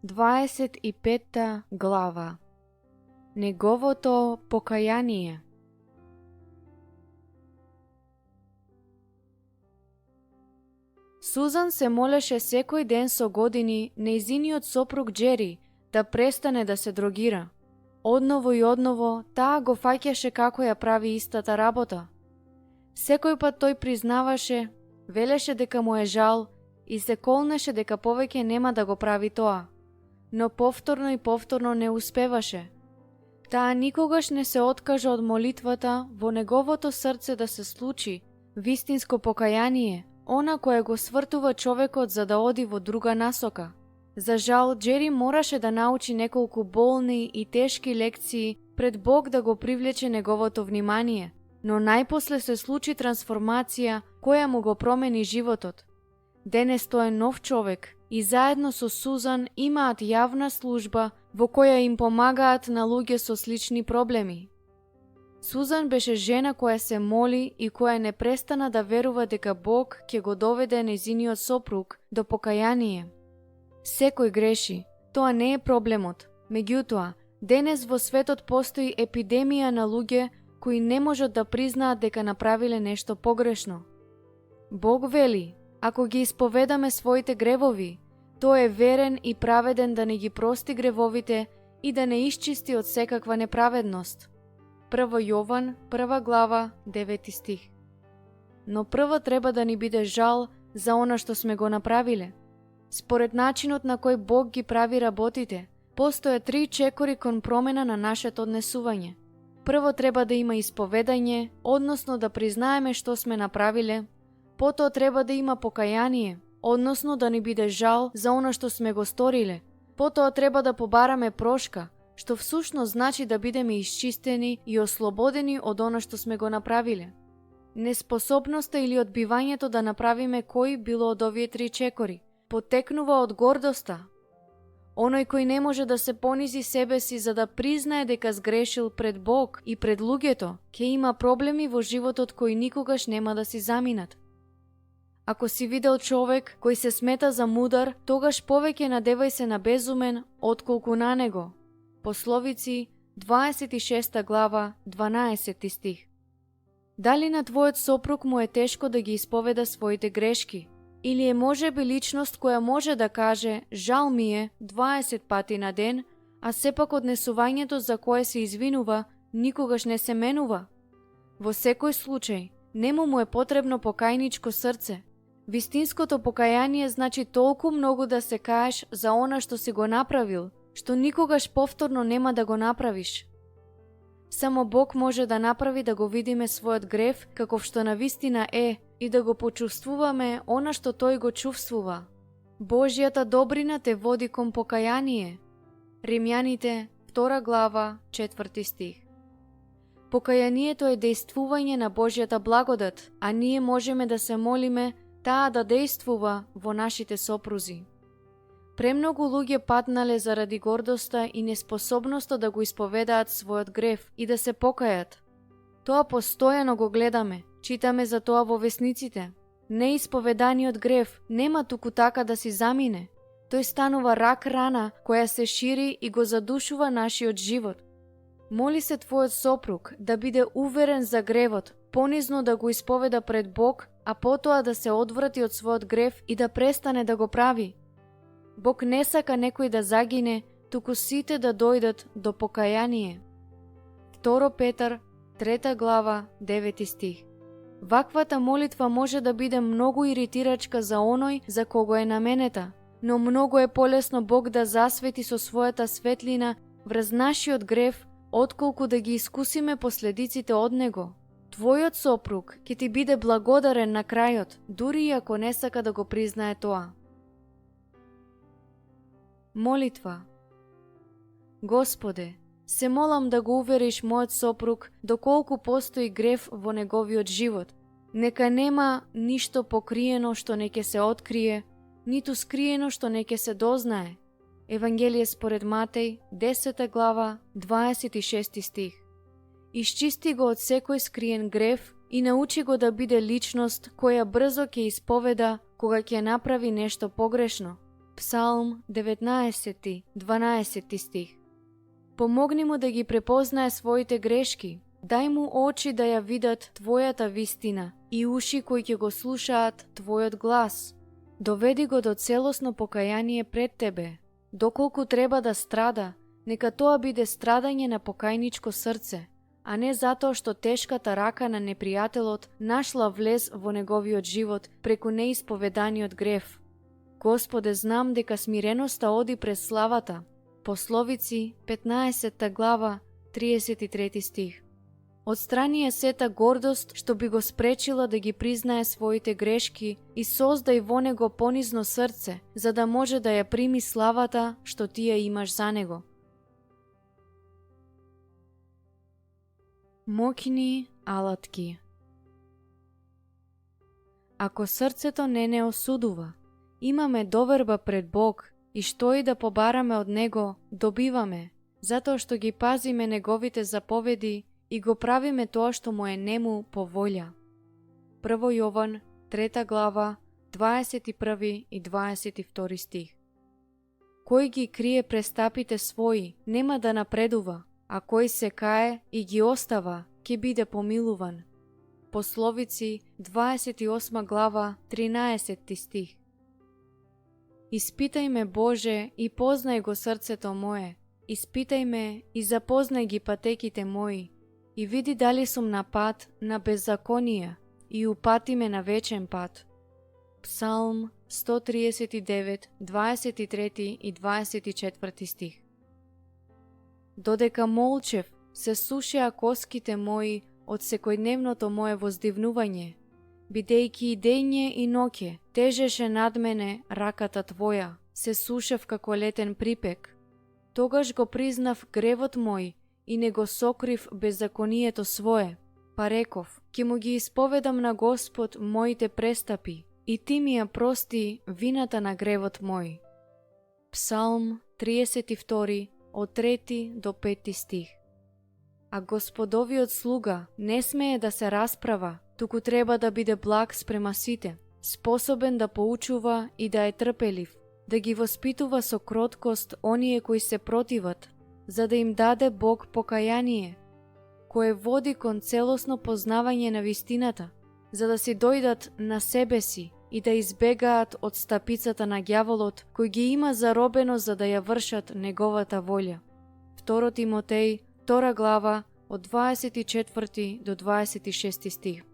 25 глава. Неговото покаяние. Сузан се молеше секој ден со години нејзиниот сопруг Джери да престане да се дрогира. Одново и одново таа го фаќаше како ја прави истата работа. Секој пат тој признаваше, велеше дека му е жал и се колнеше дека повеќе нема да го прави тоа, но повторно и повторно не успеваше. Таа никогаш не се откажа од молитвата во неговото срце да се случи вистинско покаяние, она кое го свртува човекот за да оди во друга насока. За жал, Джери мораше да научи неколку болни и тешки лекции пред Бог да го привлече неговото внимание, но најпосле се случи трансформација која му го промени животот. Денес тој е нов човек и заедно со Сузан имаат јавна служба во која им помагаат на луѓе со слични проблеми. Сузан беше жена која се моли и која не престана да верува дека Бог ќе го доведе нејзиниот сопруг до покаяние. Секој греши, тоа не е проблемот. Меѓутоа, денес во светот постои епидемија на луѓе кои не можат да признаат дека направиле нешто погрешно. Бог вели, ако ги исповедаме своите гревови, тој е верен и праведен да не ги прости гревовите и да не исчисти од секаква неправедност. 1 Јован, 1 глава, 9 стих. Но прво треба да ни биде жал за она што сме го направиле. Според начинот на кој Бог ги прави работите, постојат 3 чекори кон промена на нашето однесување. Прво треба да има исповедање, односно да признаеме што сме направиле. Потоа треба да има покаяние, односно да ни биде жал за она што сме го сториле. Потоа треба да побараме прошка, што всушност значи да бидеме исчистени и ослободени од она што сме го направиле. Неспособноста или одбивањето да направиме кој било од овие 3 чекори потекнува од гордоста. Оној кој не може да се понизи себе си за да признае дека сгрешил пред Бог и пред луѓето, ќе има проблеми во животот кои никогаш нема да си заминат. Ако си видел човек кој се смета за мудар, тогаш повеќе надевај се на безумен отколку на него. Пословици, 26 глава, 12 стих. Дали на твојот сопруг му е тешко да ги исповеда своите грешки? Или е можеби личност која може да каже «Жал ми е» 20 пати на ден, а сепак однесувањето за кое се извинува никогаш не се менува? Во секој случај, нему му е потребно покајничко срце. Вистинското покаяние значи толку многу да се каеш за она што си го направил, што никогаш повторно нема да го направиш. Само Бог може да направи да го видиме својот грев каков што навистина е и да го почувствуваме она што тој го чувствува. Божјата добрина те води кон покаяние. Римјаните, 2 глава, 4 стих. Покаянието е дејствување на Божјата благодат, а ние можеме да се молиме таа да дејствува во нашите сопрузи. Премногу луѓе паднале заради гордоста и неспособноста да го исповедаат својот грев и да се покајат. Тоа постојано го гледаме, читаме за тоа во весниците. Неисповеданиот грев нема туку така да си замине. Тој станува рак рана која се шири и го задушува нашиот живот. Моли се твојот сопруг да биде уверен за гревот, понизно да го исповеда пред Бог, а потоа да се одврати од својот грев и да престане да го прави. Бог не сака некој да загине, туку сите да дојдат до покаяние. 2 Петар, 3 глава, 9 стих. Ваквата молитва може да биде многу иритирачка за оној за кого е наменета, но многу е полесно Бог да засвети со својата светлина врз нашиот грев, отколку да ги искусиме последиците од него. Твојот сопруг ќе ти биде благодарен на крајот, дури и ако не сака да го признае тоа. Молитва. Господе, се молам да го увериш мојот сопруг доколку постои грев во неговиот живот. Нека нема ништо покриено што не ќе се открие, ниту скриено што не ќе се дознае. Евангелие според Матеј, 10 глава, 26 стих. Исчисти го од секој скриен грев и научи го да биде личност која брзо ќе исповеда кога ќе направи нешто погрешно. Псалм 19, 12 стих. Помогни му да ги препознае своите грешки. Дај му очи да ја видат Твојата вистина и уши кои ќе го слушаат Твојот глас. Доведи го до целосно покаяние пред Тебе. Доколку треба да страда, нека тоа биде страдање на покајничко срце, а не затоа што тешката рака на непријателот нашла влез во неговиот живот преку неисповеданиот грев. Господе, знам дека смиреноста оди през славата. Пословици, 15 глава, 33 стих. Отстрани е сета гордост што би го спречила да ги признае своите грешки и создај во него понизно срце, за да може да ја прими славата што ти ја имаш за него. Мокни алатки. Ако срцето не осудува, имаме доверба пред Бог и што и да побараме од Него, добиваме, затоа што ги пазиме Неговите заповеди и го правиме тоа што му е нему по волја. 1 Јован, 3 глава, 21 и 22 стих. Кој ги крие престапите своји, нема да напредува, а кој се кае и ги остава, ќе биде помилуван. Пословици, 28 глава, 13 стих. Испитај ме, Боже, и познај го срцето мое, испитај ме и запознај ги патеките мои, и види дали сум на пат на беззаконие и упати ме на вечен пат. Псалм 139, 23 и 24 стих. Додека молчев, се сушеа коските мои од секојдневното мое воздивнување, бидејќи и дење и ноќе тежеше над мене раката Твоја, се сушев како летен припек. Тогаш го признав гревот мој и не го сокрив беззаконието свое, па реков, ќе му ги исповедам на Господ моите престапи, и ти ми ја прости вината на гревот мој. Псалм 32, од 3 до 5 стих. А Господовиот слуга не смее да се расправа, туку треба да биде благ спрема сите, способен да поучува и да е трпелив, да ги воспитува со кроткост оние кои се противат, за да им даде Бог покаяние, кое води кон целосно познавање на вистината, за да си дојдат на себе си и да избегаат од стапицата на ѓаволот, кој ги има заробено за да ја вршат неговата волја. 2 Тимотеј, 2 глава, од 24 до 26 стих.